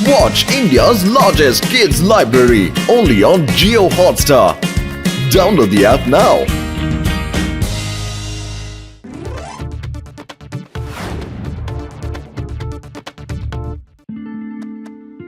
Watch India's largest kids library only on Jio Hotstar. Download the app now.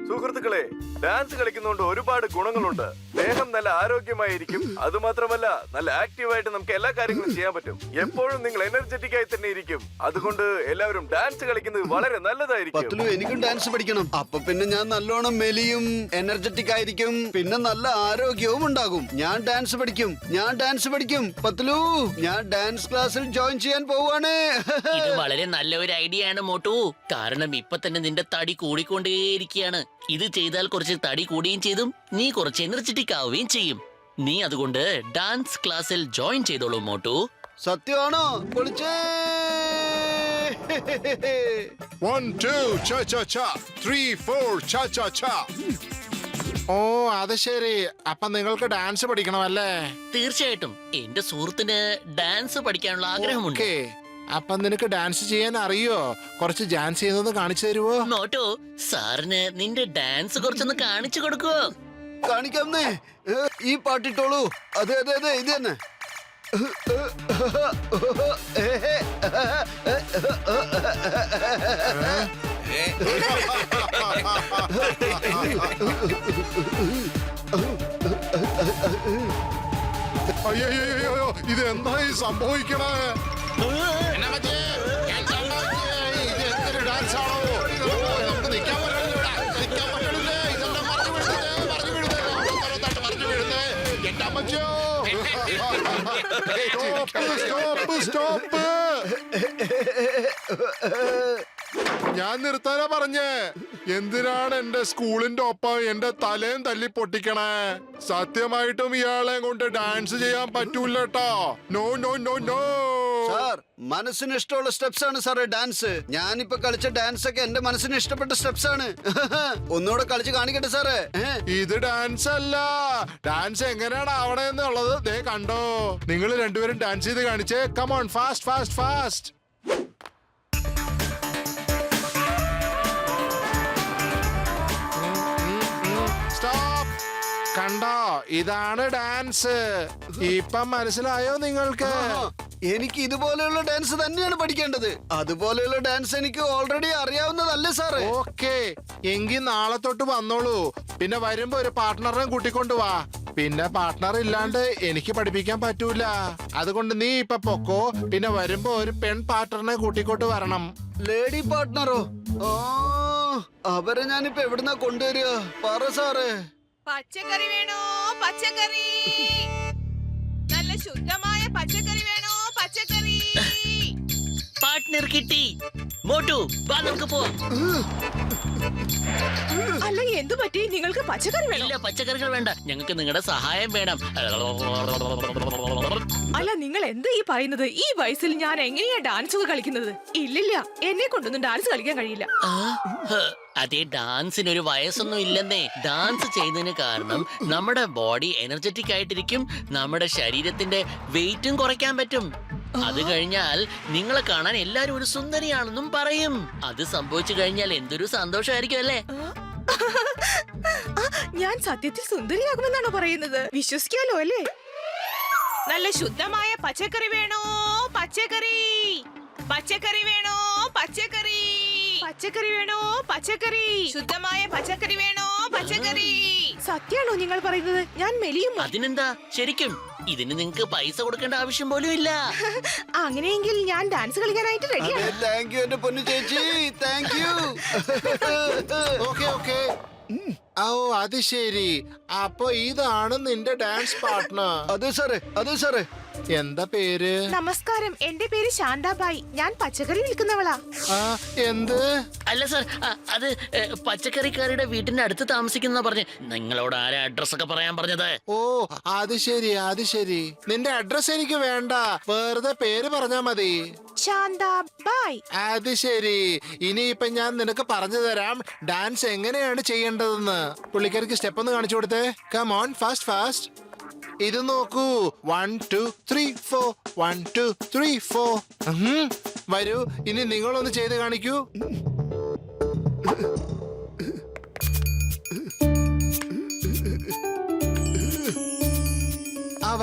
സുഹൃത്തുക്കളെ, dance കളിക്കുന്നതുകൊണ്ട് ഒരുപാട് ഗുണങ്ങളുണ്ട്. ദേഹം നല്ല ആരോഗ്യമായിരിക്കും. അതുമാത്രമല്ല, നല്ല ആക്റ്റീവായിട്ട് നമുക്ക് എല്ലാ കാര്യങ്ങളും ചെയ്യാൻ പറ്റും. എപ്പോഴും നിങ്ങൾ എനർജറ്റിക് ആയി തന്നെ ഇരിക്കും. അതുകൊണ്ട് എല്ലാവരും ഡാൻസ് കളിക്കുന്നത് വളരെ നല്ലതായിരിക്കും. എനിക്കും ഡാൻസ് പഠിക്കണം. അപ്പൊ പിന്നെ ഞാൻ നല്ലോണം മെലിയും, എനർജറ്റിക് ആയിരിക്കും, പിന്നെ നല്ല ആരോഗ്യവും ഉണ്ടാകും. ഞാൻ ഡാൻസ് പഠിക്കും. പത്ലു, ഞാൻ ഡാൻസ് ക്ലാസ്സിൽ ജോയിൻ ചെയ്യാൻ പോവാണ്. ഇത് വളരെ നല്ല ഒരു ഐഡിയ ആണ് മോട്ടു. കാരണം ഇപ്പൊ തന്നെ നിന്റെ തടി കൂടിക്കൊണ്ടേയിരിക്കുകയാണ്. ഇത് ചെയ്താൽ കുറച്ച് തടി കൂടുകയും ചെയ്തും നീ കുറച്ച് എനർജറ്റിക് ആവുകയും ചെയ്യും. നീ അതുകൊണ്ട് ഡാൻസ് ക്ലാസ്സിൽ ജോയിൻ ചെയ്തോളൂ മോട്ടു. സത്യമാണോ? പൊളിച്ചേ. 1 2 cha cha cha 3 4 cha cha cha. ഓ അത് ശരി. അപ്പൊ നിങ്ങൾക്ക് ഡാൻസ് പഠിക്കണമല്ലേ? തീർച്ചയായിട്ടും എന്റെ സുഹൃത്തിന് ഡാൻസ് പഠിക്കാനുള്ള ആഗ്രഹമുണ്ട്. ഓക്കേ. അപ്പൊ നിനക്ക് ഡാൻസ് ചെയ്യാൻ അറിയോ? കുറച്ച് ഡാൻസ് ചെയ്യുന്നത് കാണിച്ചു തരുവോ? മോട്ടു, സാറിന് നിന്റെ ഡാൻസ് കുറച്ചൊന്ന് കാണിച്ചു കൊടുക്കുവോ? കാണിക്കാന്നേ. ഈ പാട്ടിട്ടോളൂ. അതെ അതെ അതെ, ഇത് തന്നെ. അയ്യോ, ഇത് എന്തായി സംഭവിക്കണേ? ഡാൻസ് ആണോ? നമുക്ക് നിൽക്കാൻ പറ്റില്ലേ? ഇതെല്ലാം സ്റ്റോപ്പ്. ഞാൻ നിർത്താനാ പറഞ്ഞേ. എന്തിനാണ് എന്റെ സ്കൂളിന്റെ ഒപ്പം എന്റെ തലയും തല്ലി പൊട്ടിക്കണേ? സത്യമായിട്ടും ഇയാളെ കൊണ്ട് ഡാൻസ് ചെയ്യാൻ പറ്റൂല കേട്ടോ. No no no no. Sir, മനസ്സിന് ഇഷ്ടമുള്ള സ്റ്റെപ്സ് ആണ് സാറേ ഡാൻസ്. ഞാനിപ്പോ കളിച്ച ഡാൻസ് ഒക്കെ എന്റെ മനസ്സിന് ഇഷ്ടപ്പെട്ട സ്റ്റെപ്സ് ആണ്. ഒന്നുകൂടെ കളിച്ച് കാണിക്കട്ടെ സാറേ. ഇത് ഡാൻസ് അല്ല. ഡാൻസ് എങ്ങനെയാണ് ആവണേന്നുള്ളത് ദേ കണ്ടോ. നിങ്ങൾ രണ്ടുപേരും ഡാൻസ് ചെയ്ത് കാണിച്ചേ. Come on, fast fast fast. കണ്ടോ, ഇതാണ് ഡാൻസ്. ഇപ്പം മനസ്സിലായോ നിങ്ങൾക്ക്? എനിക്ക് ഇതുപോലെയുള്ള ഡാൻസ് തന്നെയാണ് പഠിക്കേണ്ടത്. അതുപോലെയുള്ള ഡാൻസ് എനിക്ക് ഓൾറെഡി അറിയാവുന്നതല്ലേ സാറേ? ഓക്കേ, എങ്കിൽ നാളെ തൊട്ട് വന്നോളൂ. പിന്നെ വരുമ്പോ ഒരു പാർട്ട്ണറിനെ കൂട്ടിക്കൊണ്ടു വാ. പിന്നെ പാർട്ട്ണർ ഇല്ലാണ്ട് എനിക്ക് പഠിപ്പിക്കാൻ പറ്റൂല. അതുകൊണ്ട് നീ ഇപ്പൊ പൊക്കോ. പിന്നെ വരുമ്പോ ഒരു പെൺ പാർട്ട്ണറിനെ കൂട്ടിക്കൊണ്ട് വരണം. ലേഡി പാർട്ട്ണറോ? അവരെ ഞാനിപ്പോ എവിടുന്നാ കൊണ്ടുവരിക? പറ സാറേ. പച്ചക്കറി വേണോ? പച്ചക്കറി, നല്ല ശുദ്ധമായ പച്ചക്കറി വേണോ? പച്ചക്കറി. പാർട്ട്ണർ കിട്ടി. മോട്ടു, വാ നമുക്ക് പോവാം. അല്ല, എന്തു പറ്റി? നിങ്ങൾക്ക് പച്ചക്കറി വേണം? ഇല്ല, പച്ചക്കറികൾ വേണ്ട. ഞങ്ങൾക്ക് നിങ്ങളുടെ സഹായം വേണം. അല്ല, നിങ്ങൾ എന്താ ഈ പറയുന്നത്? ഈ വയസ്സിൽ ഞാൻ എങ്ങനെയാ ഡാൻസ് ഒക്കെ കളിക്കുന്നത്? ഇല്ലില്ല, എന്നെ കൊണ്ടൊന്നും ഡാൻസ് കളിക്കാൻ കഴിയില്ല. അതേ, ഡാൻസിനൊരു വയസ്സൊന്നും ഇല്ലെന്നേ. ഡാൻസ് ചെയ്യുന്നതിന് കാരണം നമ്മുടെ ബോഡി എനർജറ്റിക് ആയിട്ടിരിക്കും. നമ്മുടെ ശരീരത്തിന്റെ വെയിറ്റും കുറയ്ക്കാൻ പറ്റും. അത് കഴിഞ്ഞാൽ നിങ്ങളെ കാണാൻ എല്ലാരും ഒരു സുന്ദരിയാണെന്നും പറയും. അത് സംഭവിച്ചു കഴിഞ്ഞാൽ എന്തൊരു സന്തോഷമായിരിക്കും അല്ലേ? ഞാൻ സത്യത്തിൽ സുന്ദരിയാകുമെന്നാണോ പറയുന്നത്? വിശ്വസിക്കാലോ അല്ലേ? നല്ല ശുദ്ധമായ പച്ചക്കറി വേണോ? പച്ചക്കറി, പച്ചക്കറി വേണോ? പച്ചക്കറി, പച്ചക്കറി വേണോ? പച്ചക്കറി, ശുദ്ധമായ പച്ചക്കറി വേണോ? പച്ചക്കറി. സത്യാണോ നിങ്ങൾ പറയുന്നത്? ഞാൻ മെലിയും. അതിനെന്താ, ശരിക്കും ഇതിന് നിങ്ങൾക്ക് പൈസ കൊടുക്കേണ്ട ആവശ്യം പോലും ഇല്ല. അങ്ങനെയെങ്കിൽ ഞാൻ ഡാൻസ് കളിക്കാനായിട്ട് റെഡിയാണ്. താങ്ക് യു എന്റെ പൊന്നു ചേച്ചി, താങ്ക് യു. Okay okay. ഓ അത് ശരി. അപ്പൊ ഇതാണ് നിന്റെ ഡാൻസ് പാർട്ട്ണർ? അതെ സാറേ, അതെ സാറേ. എന്താ പേര്? നമസ്കാരം, എന്റെ പേര് ശാന്താബായി. ഞാൻ പച്ചക്കറി വിൽക്കുന്നവളാ. എന്ത്? അല്ല സാർ, അത് പച്ചക്കറിക്കാരുടെ വീട്ടിന്റെ അടുത്ത് താമസിക്കുന്ന പറഞ്ഞ്. നിങ്ങളോട് ആരാ അഡ്രസ് ഒക്കെ പറയാൻ പറഞ്ഞത്? ഓ അത് ശരി, അത് ശരി. നിന്റെ അഡ്രസ് എനിക്ക് വേണ്ട, വെറുതെ പേര് പറഞ്ഞാ മതി. ശാന്താബായി. അത് ശരി. ഇനിയിപ്പൊ ഞാൻ നിനക്ക് പറഞ്ഞു തരാം ഡാൻസ് എങ്ങനെയാണ് ചെയ്യേണ്ടതെന്ന്. പുള്ളിക്കാർക്ക് സ്റ്റെപ്പ് ഒന്ന് കാണിച്ചു കൊടുത്തേ. Come on, fast fast. ഇത് നോക്കൂ. 1 2 3 4 1 2 3 4. വരൂ, ഇനി നിങ്ങളൊന്ന് ചെയ്ത് കാണിക്കൂ.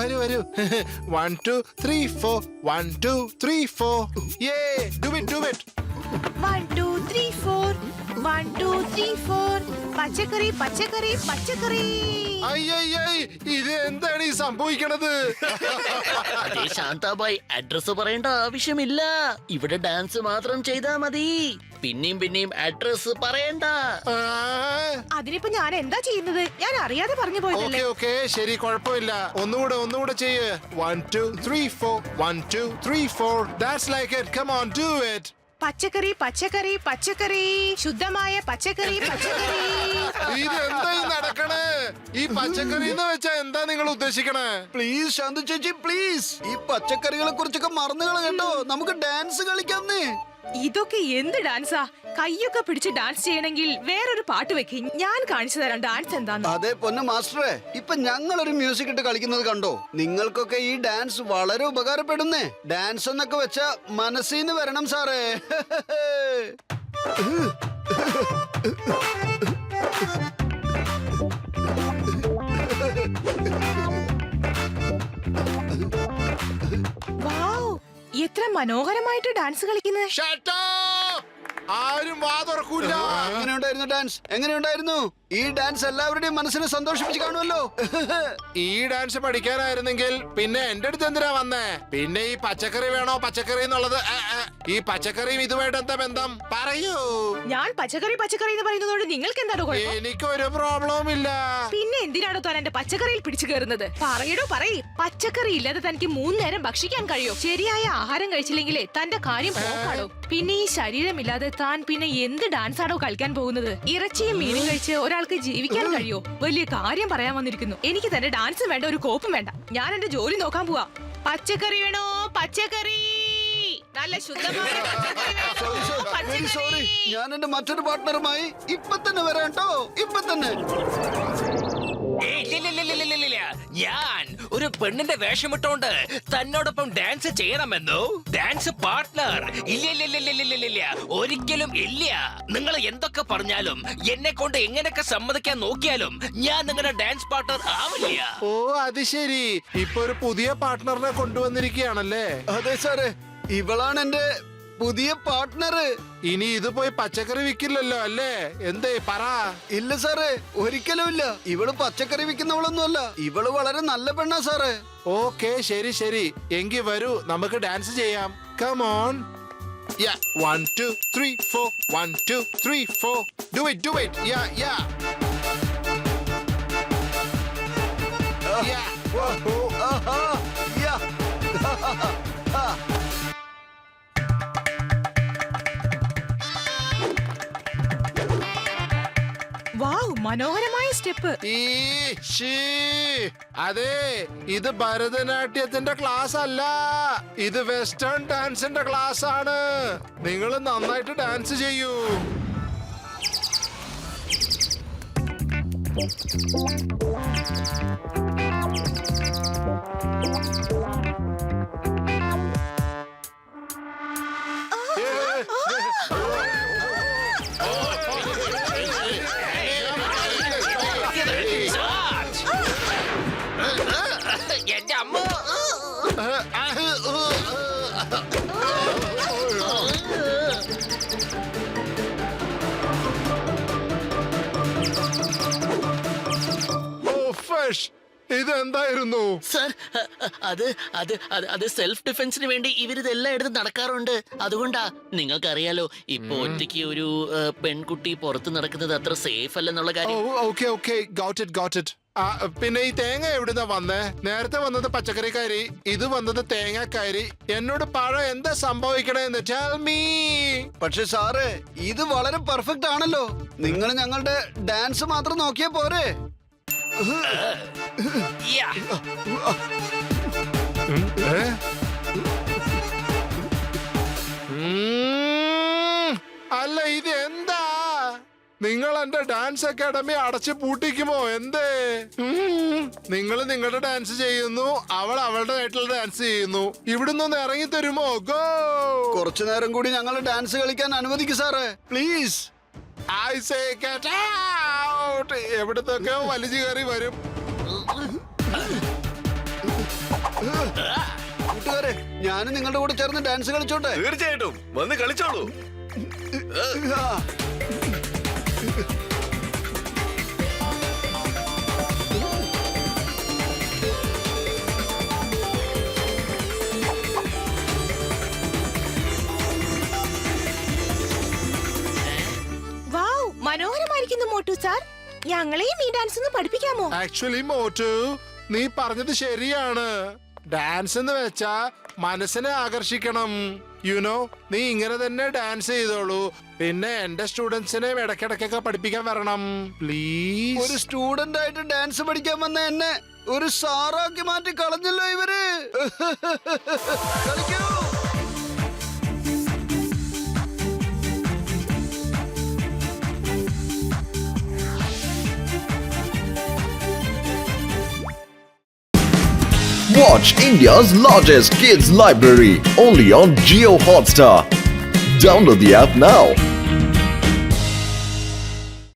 വരൂ വരൂ 1 2 3 4 1 2 3 4 യേ ഡു ഇറ്റ് 1 2 3 4 1 2 3 4 പച്ചക്കറി പച്ചക്കറി പച്ചക്കറി. അയ്യയ്യേ ഇത് എന്താണ് ഈ സംഭവിക്കണത്? അതേ ശാന്താബായ്, അഡ്രസ് പറയേണ്ട ആവശ്യമില്ല. ഇവിടെ ഡാൻസ് മാത്രം ചെയ്താ മതി. പിന്നെയും പിന്നെയും അഡ്രസ് പറയണ്ട. ആ, അതിനിപ്പോ ഞാൻ എന്താ ചെയ്യുന്നത്? ഞാൻ അറിയാതെ പറഞ്ഞു പോയതല്ലേ. ഓക്കേ ശരി, കുഴപ്പമില്ല. ഒന്നുകൂടെ ചെയ്യ്. 1 2 3 4 1 2 3 4 That's like it. Come on, do it. പച്ചക്കറി പച്ചക്കറി പച്ചക്കറി, ശുദ്ധമായ പച്ചക്കറി പച്ചക്കറി. ഇത് എന്താ ഈ നടക്കണേ? ഈ പച്ചക്കറി എന്ന് വെച്ചാ എന്താ നിങ്ങൾ ഉദ്ദേശിക്കണേ? പ്ലീസ് ശാന്ത ചേച്ചി പ്ലീസ്, ഈ പച്ചക്കറികളെ കുറിച്ചൊക്കെ മറന്നു കേട്ടോ. നമുക്ക് ഡാൻസ് കളിക്കാന്നേ. ഇതൊക്കെ എന്ത് ഡാൻസാ? കൈയൊക്കെ പിടിച്ച് ഡാൻസ് ചെയ്യണമെങ്കിൽ വേറൊരു പാട്ട് വെക്ക്. ഞാൻ കാണിച്ചു തരാം ഡാൻസ് എന്താന്ന്. അതെ പൊന്നു മാസ്റ്ററെ, ഇപ്പൊ ഞങ്ങളൊരു മ്യൂസിക് ഇട്ട് കളിക്കുന്നത് കണ്ടോ? നിങ്ങൾക്കൊക്കെ ഈ ഡാൻസ് വളരെ ഉപകാരപ്പെടുന്നേ. ഡാൻസ് എന്നൊക്കെ വെച്ചാ മനസ്സിന്ന് വരണം സാറേ. വൗ, എത്ര മനോഹരമായിട്ട് ഡാൻസ് കളിക്കുന്നത്. Shut up! ആരും വാ തുറക്കൂല. എങ്ങനെയുണ്ടായിരുന്നു ഡാൻസ്? എങ്ങനെയുണ്ടായിരുന്നു? ഈ ഡാൻസ് എല്ലാവരുടെയും മനസ്സിനെ സന്തോഷിപ്പിച്ച് കാണുമല്ലോ. ഈ ഡാൻസ് പഠിക്കാനായിരുന്നെങ്കിൽ പിന്നെ എന്റെ അടുത്ത് എന്തിനാ വന്നേ? പിന്നെ ഈ പച്ചക്കറി വേണോ പച്ചക്കറി എന്നുള്ളത്? ഈ പച്ചക്കറിയും ഇതുമായിട്ട് എന്താ ബന്ധം? പറയൂ. ഞാൻ പച്ചക്കറി പച്ചക്കറി എന്ന് പറയുന്നതോട് നിങ്ങൾക്ക് എന്താണോ കുഴപ്പം? എനിക്കൊരു പ്രോബ്ലവും ഇല്ല. പിന്നെ എന്തിനാണോ താൻ എന്റെ പച്ചക്കറിയിൽ പിടിച്ചു കയറുന്നത്? പറയടോ പറയ്. പച്ചക്കറി ഇല്ലാതെ തനിക്ക് 3 നേരം ഭക്ഷിക്കാൻ കഴിയോ? ശരിയായ ആഹാരം കഴിച്ചില്ലെങ്കിലേ തന്റെ കാര്യം പോക്കാടോ. പിന്നെ ഈ ശരീരമില്ലാതെ താൻ പിന്നെ എന്ത് ഡാൻസ് ആണോ കളിക്കാൻ പോകുന്നത്? ഇറച്ചിയും മീനും കഴിച്ച് ഒരാൾക്ക് ജീവിക്കാൻ കഴിയോ? വലിയ കാര്യം പറയാൻ വന്നിരിക്കുന്നു. എനിക്ക് തന്നെ ഡാൻസും വേണ്ട, ഒരു കോപ്പും വേണ്ട. ഞാൻ എന്റെ ജോലി നോക്കാൻ പോവാ. പച്ചക്കറി വേണോ? പച്ചക്കറി, നല്ല ശുദ്ധമായ പച്ചക്കറി വേണോ? വെരി സോറി, പച്ചക്കറി. ഞാൻ എന്റെ മറ്റൊരു പാർട്ട്ണറുമായി ഇപ്പൊ തന്നെ വരാം കേട്ടോ. ഇപ്പൊ തന്നെ. ഞാൻ ഒരു പെണ്ണിന്റെ വേഷമിട്ടോണ്ട് തന്നോടൊപ്പം ഡാൻസ് ചെയ്യണമെന്നോ? Dance partner? ഇല്ല, ഒരിക്കലും ഇല്ല. നിങ്ങൾ എന്തൊക്കെ പറഞ്ഞാലും എന്നെ കൊണ്ട് എങ്ങനെയൊക്കെ സമ്മതിക്കാൻ നോക്കിയാലും ഞാൻ നിങ്ങളുടെ ഡാൻസ് പാർട്ട്ണർ ആവില്ല. ഓ അത് ശരി, ഇപ്പൊ ഒരു പുതിയ പാർട്ട്ണറിനെ കൊണ്ടുവന്നിരിക്കുകയാണല്ലേ? അതെ സാറേ, ഇവളാണ് എന്റെ പുതിയ പാർട്ട്ണർ. ഇനി ഇത് പോയി പച്ചക്കറി വിൽക്കില്ലല്ലോ അല്ലേ? എന്തേ പറ. ഇല്ല സാറേ, ഒരിക്കലും ഇല്ല. ഇവള് പച്ചക്കറി വിൽക്കുന്നവളൊന്നുമല്ല. ഇവള് വളരെ നല്ല പെണ്ണാ സാറേ. ഓക്കെ ശരി, എങ്കി വരൂ നമുക്ക് ഡാൻസ് ചെയ്യാം. Come on. 1 2 3 4 1 2 3 4 Do it. Yeah. Aaha, yeah. Wow, മനോഹരമായ സ്റ്റെപ്പ്. അതെ, ഇത് ഭരതനാട്യത്തിന്റെ ക്ലാസ് അല്ല, ഇത് വെസ്റ്റേൺ ഡാൻസിന്റെ ക്ലാസ് ആണ്. നിങ്ങൾ നന്നായിട്ട് ഡാൻസ് ചെയ്യൂ. എന്റെ അമ്മ. ഇതെന്തായിരുന്നു? സർ, അത് സെൽഫ് ഡിഫൻസിന് വേണ്ടി ഇവരിതെല്ലാം എടുത്ത് നടക്കാറുണ്ട്. അതുകൊണ്ടാ. നിങ്ങൾക്കറിയാലോ, ഇപ്പൊ ഒറ്റയ്ക്ക് ഒരു പെൺകുട്ടി പുറത്ത് നടക്കുന്നത് അത്ര സേഫ് അല്ലെന്നുള്ള കാര്യം. Okay got it. പിന്നെ ഈ തേങ്ങ എവിടുന്നാ വന്നേ? നേരത്തെ വന്നത് പച്ചക്കറിക്കാരി, ഇത് വന്നത് തേങ്ങക്കാരി. എന്നോട് പറ, എന്താ സംഭവിക്കണേന്ന്? Tell me. പക്ഷെ സാറേ, ഇത് വളരെ പെർഫെക്റ്റ് ആണല്ലോ. നിങ്ങൾ ഞങ്ങളുടെ ഡാൻസ് മാത്രം നോക്കിയാ പോരെ? Yeah. അല്ല ഇത് എന്താ? നിങ്ങൾ എന്റെ ഡാൻസ് അക്കാഡമി അടച്ചു പൂട്ടിക്കുമോ? എന്തേ? നിങ്ങൾ നിങ്ങളുടെ ഡാൻസ് ചെയ്യുന്നു, അവൾ അവളുടെ ഡാൻസ് ചെയ്യുന്നു. ഇവിടുന്ന് ഒന്ന് ഇറങ്ങി തരുമോ? ഗോ. കുറച്ചു നേരം കൂടി ഞങ്ങൾ ഡാൻസ് കളിക്കാൻ അനുവദിക്കു സാറേ, please. I say get out. എവിടത്തൊക്കെ വലിച്ചു കയറി വരും. കൂട്ടുകാരെ ഞാനും നിങ്ങളുടെ കൂടെ ചേർന്ന് ഡാൻസ് കളിച്ചോട്ടെ. തീർച്ചയായിട്ടും വന്ന് കളിച്ചോളൂ. ആ. വാവ്, മനോഹരമായിരിക്കുന്നു മോട്ടു സാർ. ഞങ്ങളെയും ഈ ഡാൻസ് ഒന്ന് പഠിപ്പിക്കാമോ? ആക്ച്വലി മോട്ടു, നീ പറഞ്ഞത് ശരിയാണ്. ഡാൻസ് എന്ന് വെച്ചാ മനസ്സിനെ ആകർഷിക്കണം. യുനോ, നീ ഇങ്ങനെ തന്നെ ഡാൻസ് ചെയ്തോളൂ. പിന്നെ എന്റെ സ്റ്റുഡൻസിനെ ഇടയ്ക്കിടയ്ക്കൊക്കെ പഠിപ്പിക്കാൻ വരണം പ്ലീസ്. ഒരു സ്റ്റുഡന്റ് ആയിട്ട് ഡാൻസ് പഠിക്കാൻ വന്ന എന്നെ ഒരു സാറാക്കി മാറ്റി കളഞ്ഞല്ലോ ഇവര്. കളിക്കൂ. Watch India's largest kids library only on Geo Hotstar. Download the app now.